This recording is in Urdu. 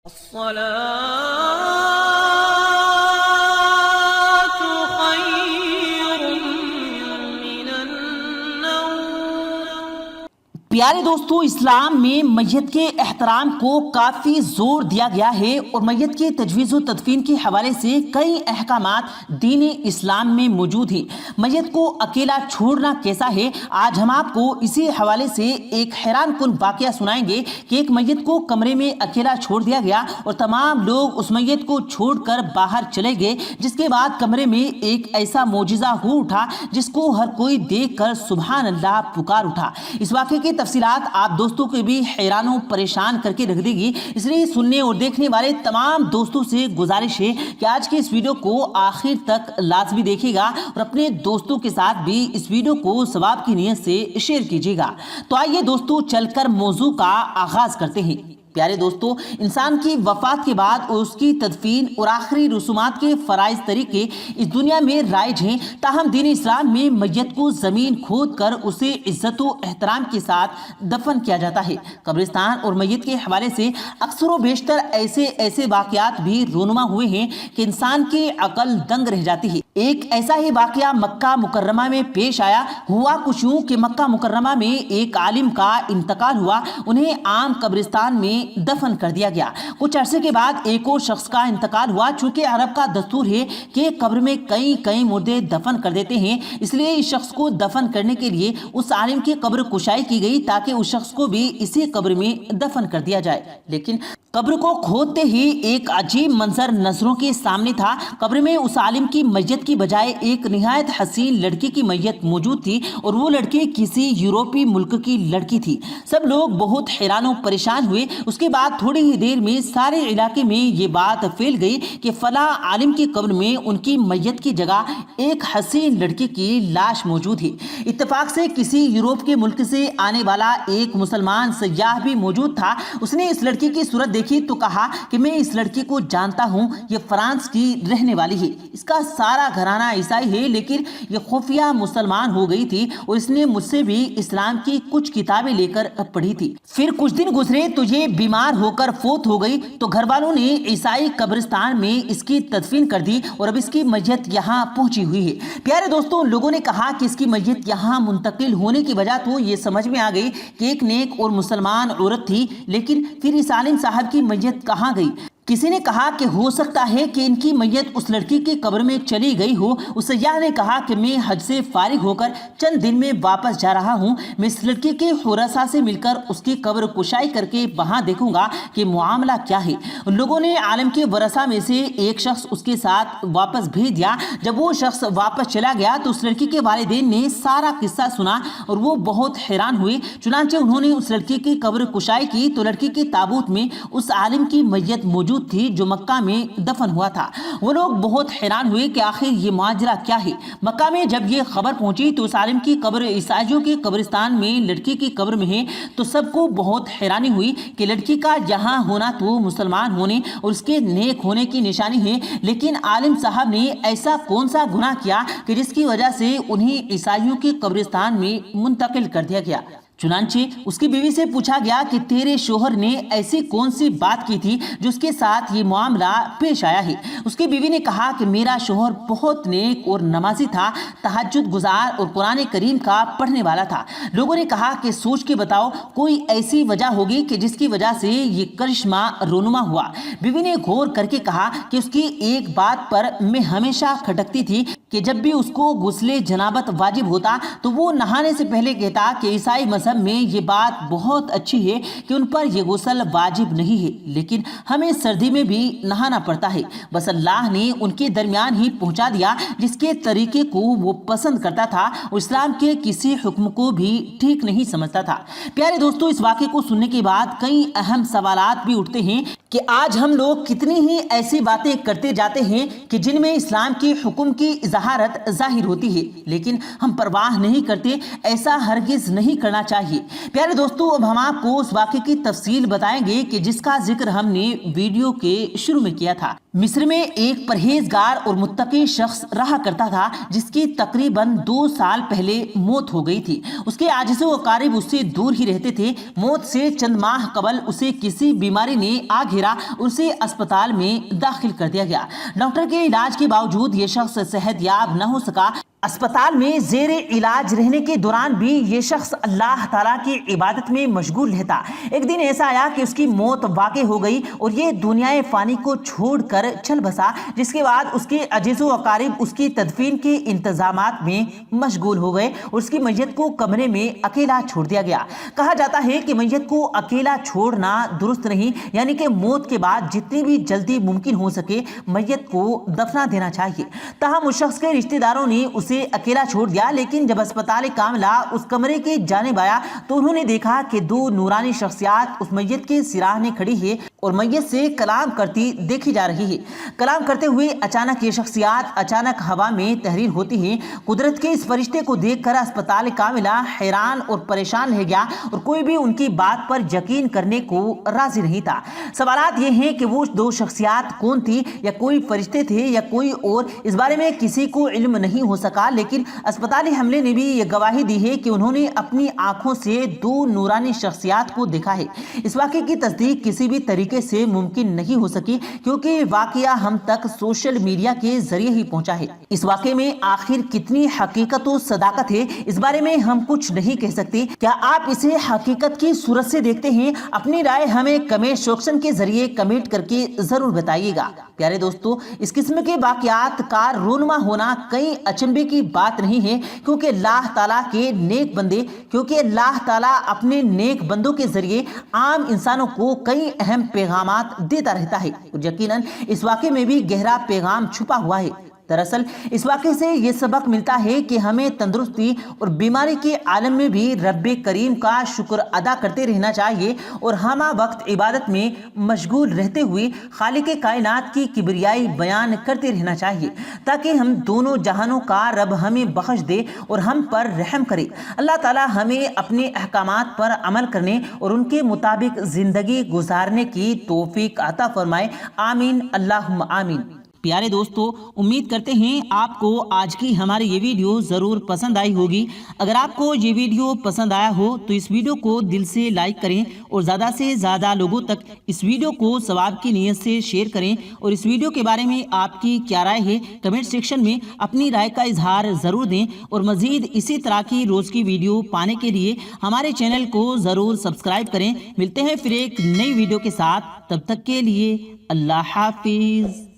الصلاة خير من النوم۔ پیارے دوستو، اسلام میں میت کے احترام کو کافی زور دیا گیا ہے اور میت کے تجویز و تدفین کے حوالے سے کئی احکامات دین اسلام میں موجود ہیں۔ میت کو اکیلا چھوڑنا کیسا ہے، آج ہم آپ کو اسی حوالے سے ایک حیران کن واقعہ سنائیں گے کہ ایک میت کو کمرے میں اکیلا چھوڑ دیا گیا اور تمام لوگ اس میت کو چھوڑ کر باہر چلے گئے، جس کے بعد کمرے میں ایک ایسا معجزہ ہو اٹھا جس کو ہر کوئی دیکھ کر سبحان اللہ پکار اٹھا۔ اس واقعے کی تفصیلات آپ دوستوں کو بھی حیران و پریشان کر کے رکھ دے گی، اس لیے سننے اور دیکھنے والے تمام دوستوں سے گزارش ہے کہ آج کے اس ویڈیو کو آخر تک لازمی دیکھیے گا اور اپنے دوستوں کے ساتھ بھی اس ویڈیو کو ثواب کی نیت سے شیئر کیجیے گا۔ تو آئیے دوستوں، چل کر موضوع کا آغاز کرتے ہیں۔ پیارے دوستو، انسان کی وفات کے بعد اس کی تدفین اور آخری رسومات کے فرائض طریقے اس دنیا میں رائج ہیں، تاہم دین اسلام میں میت کو زمین کھود کر اسے عزت و احترام کے ساتھ دفن کیا جاتا ہے۔ قبرستان اور میت کے حوالے سے اکثر و بیشتر ایسے واقعات بھی رونما ہوئے ہیں کہ انسان کی عقل دنگ رہ جاتی ہے۔ ایک ایسا ہی واقعہ مکہ مکرمہ میں پیش آیا۔ ہوا کچھ یوں کہ مکہ مکرمہ میں ایک عالم کا انتقال ہوا، انہیں عام قبرستان میں دفن کر دیا گیا۔ کچھ عرصے کے بعد ایک اور شخص کا انتقال ہوا۔ چونکہ عرب کا دستور ہے کہ قبر میں کئی مردے دفن کر دیتے ہیں، اس لیے اس شخص کو دفن کرنے کے لیے اس عالم کی قبر کشائی کی گئی تاکہ اس شخص کو بھی اسی قبر میں دفن کر دیا جائے۔ لیکن قبر کو کھودتے ہی ایک عجیب منظر نظروں کے سامنے تھا۔ قبر میں اس عالم کی میت کی بجائے ایک نہایت حسین لڑکی کی میت موجود تھی اور وہ لڑکی کسی یورپی ملک کی لڑکی تھی۔ سب لوگ بہت حیران و پریشان ہوئے۔ اس کے بعد تھوڑی ہی دیر میں سارے علاقے میں یہ بات پھیل گئی کہ فلاں عالم کی قبر میں ان کی میت کی جگہ ایک حسین لڑکی کی لاش موجود ہے۔ اتفاق سے کسی یورپ کے ملک سے آنے والا ایک مسلمان سیاح بھی موجود تھا۔ اس نے اس لڑکی کی صورت دیکھی تو کہا کہ میں اس لڑکی کو جانتا ہوں، یہ فرانس کی رہنے والی ہے، اس کا سارا گھرانہ عیسائی ہے، لیکن یہ خفیہ مسلمان ہو گئی تھی اور اس نے مجھ سے بھی اسلام کی کچھ کتابیں لے کر پڑھی تھی۔ پھر کچھ دن گزرے تو یہ بیمار ہو کر فوت ہو گئی، تو گھر والوں نے عیسائی قبرستان میں اس کی تدفین کر دی اور اب اس کی میت یہاں پہنچی ہوئی ہے۔ پیارے دوستوں، لوگوں نے کہا کہ اس کی میت یہاں منتقل ہونے کی وجہ تو یہ سمجھ میں آ گئی کہ ایک نیک اور مسلمان عورت تھی، لیکن پھر اس عالم صاحب کی میت کہاں گئی؟ کسی نے کہا کہ ہو سکتا ہے کہ ان کی میت اس لڑکی کی قبر میں چلی گئی ہو۔ اس سیاح نے کہا کہ میں حج سے فارغ ہو کر چند دن میں واپس جا رہا ہوں، میں اس لڑکی کے حراسا سے مل کر اس کی قبر کشائی کر کے وہاں دیکھوں گا کہ معاملہ کیا ہے۔ ان لوگوں نے عالم کے ورثہ میں سے ایک شخص اس کے ساتھ واپس بھیج دیا۔ جب وہ شخص واپس چلا گیا تو اس لڑکی کے والدین نے سارا قصہ سنا اور وہ بہت حیران ہوئے۔ چنانچہ انہوں نے اس لڑکی کی قبر کشائی کی تو لڑکی کے تابوت میں اس عالم کی میت موجود تھی جو مکہ میں دفن ہوا تھا۔ وہ لوگ بہت حیران ہوئے کہ آخر یہ ماجرا کیا ہے۔ مکہ میں جب یہ خبر پہنچی تو اس عالم کی قبر عیسائیوں کے قبرستان میں لڑکی کی قبر میں ہے، تو سب کو بہت حیرانی ہوئی کہ لڑکی کا یہاں ہونا تو مسلمان ہونے اور اس کے نیک ہونے کی نشانی ہے، لیکن عالم صاحب نے ایسا کون سا گناہ کیا کہ جس کی وجہ سے انہیں عیسائیوں کے قبرستان میں منتقل کر دیا گیا؟ چنانچہ اس کی بیوی سے پوچھا گیا کہ تیرے شوہر نے ایسی کون سی بات کی تھی جو اس کے ساتھ یہ معاملہ پیش آیا ہے؟ اس کی بیوی نے کہا کہ میرا شوہر بہت نیک اور نمازی تھا، تہجد گزار اور قرآن کریم کا پڑھنے والا تھا۔ لوگوں نے کہا کہ سوچ کے بتاؤ، کوئی ایسی وجہ ہوگی کہ جس کی وجہ سے یہ کرشمہ رونما ہوا؟ بیوی نے غور کر کے کہا کہ اس کی ایک بات پر میں ہمیشہ کھٹکتی تھی کہ جب بھی اس کو غسل جنابت واجب ہوتا تو وہ نہانے سے پہلے کہتا کہ عیسائی مذہب میں یہ بات بہت اچھی ہے کہ ان پر یہ غسل واجب نہیں ہے، لیکن ہمیں سردی میں بھی نہانا پڑتا ہے۔ بس اللہ نے ان کے درمیان ہی پہنچا دیا جس کے طریقے کو وہ پسند کرتا تھا اور اسلام کے کسی حکم کو بھی ٹھیک نہیں سمجھتا تھا۔ پیارے دوستو، اس واقعے کو سننے کے بعد کئی اہم سوالات بھی اٹھتے ہیں کہ آج ہم لوگ کتنی ہی ایسی باتیں کرتے جاتے ہیں کہ جن میں اسلام کے حکم کی اظہارت ظاہر ہوتی ہے، لیکن ہم پرواہ نہیں کرتے۔ ایسا ہرگز نہیں کرنا چاہیے۔ چاہیے۔ پیارے دوستو، اب ہم آپ کو اس واقعے کی تفصیل بتائیں گے کہ جس کا ذکر ہم نے ویڈیو کے شروع میں کیا تھا۔ مصر میں ایک پرہیزگار اور متقی شخص رہا کرتا تھا جس کی تقریباً 2 سال پہلے موت ہو گئی تھی۔ اس کے عاجز و اقارب اس سے دور ہی رہتے تھے۔ موت سے چند ماہ قبل اسے کسی بیماری نے آ گھیرا، اسے اسپتال میں داخل کر دیا گیا۔ ڈاکٹر کے علاج کے باوجود یہ شخص صحت یاب نہ ہو سکا۔ اسپتال میں زیر علاج رہنے کے دوران بھی یہ شخص اللہ تعالیٰ کی عبادت میں مشغول رہتا۔ ایک دن ایسا آیا کہ اس کی موت واقع ہو گئی اور یہ دنیائے فانی کو چھوڑ کر چل بسا، جس کے بعد اس کے عزیز و اقارب اس کی تدفین کے انتظامات میں مشغول ہو گئے اور اس کی میت کو کمرے میں اکیلا چھوڑ دیا گیا۔ کہا جاتا ہے کہ میت کو اکیلا چھوڑنا درست نہیں، یعنی کہ موت کے بعد جتنی بھی جلدی ممکن ہو سکے میت کو دفنا دینا چاہیے۔ تاہم اس شخص کے رشتہ داروں نے اسے اکیلا چھوڑ دیا، لیکن جب اسپتال کاملہ اس کمرے کی جانب آیا تو انہوں نے دیکھا کہ 2 نورانی شخصیات اس میت کے سراہنے کھڑی ہے اور میت سے کلام کرتی دیکھی جا رہی ہے۔ کلام کرتے ہوئے اچانک یہ شخصیات اچانک ہوا میں تحریر ہوتی ہیں۔ قدرت کے اس فرشتے کو دیکھ کر اسپتال کاملہ حیران اور پریشان رہ گیا اور کوئی بھی ان کی بات پر یقین کرنے کو راضی نہیں تھا۔ سوالات یہ ہیں کہ وہ 2 شخصیات کون تھی، یا کوئی فرشتے تھے یا کوئی اور، اس بارے میں کسی کو علم نہیں ہو سکا، لیکن اسپتالی عملے نے بھی یہ گواہی دی ہے کہ انہوں نے اپنی آنکھوں سے 2 نورانی شخصیات کو دیکھا ہے۔ اس واقعے کی تصدیق کسی بھی طریقے سے ممکن نہیں ہو سکی کیونکہ واقعہ ہم تک سوشل میڈیا کے ذریعے ہی پہنچا ہے۔ اس واقعے میں آخر کتنی حقیقت و صداقت ہے، اس بارے میں ہم کچھ نہیں کہہ سکتے۔ کیا آپ اسے حقیقت کی صورت سے دیکھتے ہیں؟ اپنی رائے ہمیں کمنٹ سیکشن کے ذریعے کمنٹ کر کے ضرور بتائیے گا۔ پیارے دوستو، اس قسم کے واقعات کا رونما ہونا کئی اچنبے کی بات نہیں ہے، کیونکہ اللہ تعالیٰ اپنے نیک بندوں کے ذریعے عام انسانوں کو کئی اہم پیغامات دیتا رہتا ہے، اور یقیناً اس واقعے میں بھی گہرا پیغام چھپا ہوا ہے۔ دراصل اس واقعے سے یہ سبق ملتا ہے کہ ہمیں تندرستی اور بیماری کے عالم میں بھی رب کریم کا شکر ادا کرتے رہنا چاہیے اور ہمہ وقت عبادت میں مشغول رہتے ہوئے خالق کائنات کی کبریائی بیان کرتے رہنا چاہیے، تاکہ ہم دونوں جہانوں کا رب ہمیں بخش دے اور ہم پر رحم کرے۔ اللہ تعالی ہمیں اپنے احکامات پر عمل کرنے اور ان کے مطابق زندگی گزارنے کی توفیق عطا فرمائے۔ آمین، اللہم آمین۔ پیارے دوستو، امید کرتے ہیں آپ کو آج کی ہماری یہ ویڈیو ضرور پسند آئی ہوگی۔ اگر آپ کو یہ ویڈیو پسند آیا ہو تو اس ویڈیو کو دل سے لائک کریں اور زیادہ سے زیادہ لوگوں تک اس ویڈیو کو ثواب کی نیت سے شیئر کریں، اور اس ویڈیو کے بارے میں آپ کی کیا رائے ہے کمنٹ سیکشن میں اپنی رائے کا اظہار ضرور دیں، اور مزید اسی طرح کی روز کی ویڈیو پانے کے لیے ہمارے چینل کو ضرور سبسکرائب کریں۔ ملتے ہیں پھر ایک نئی ویڈیو کے ساتھ، تب تک کے لیے اللہ حافظ۔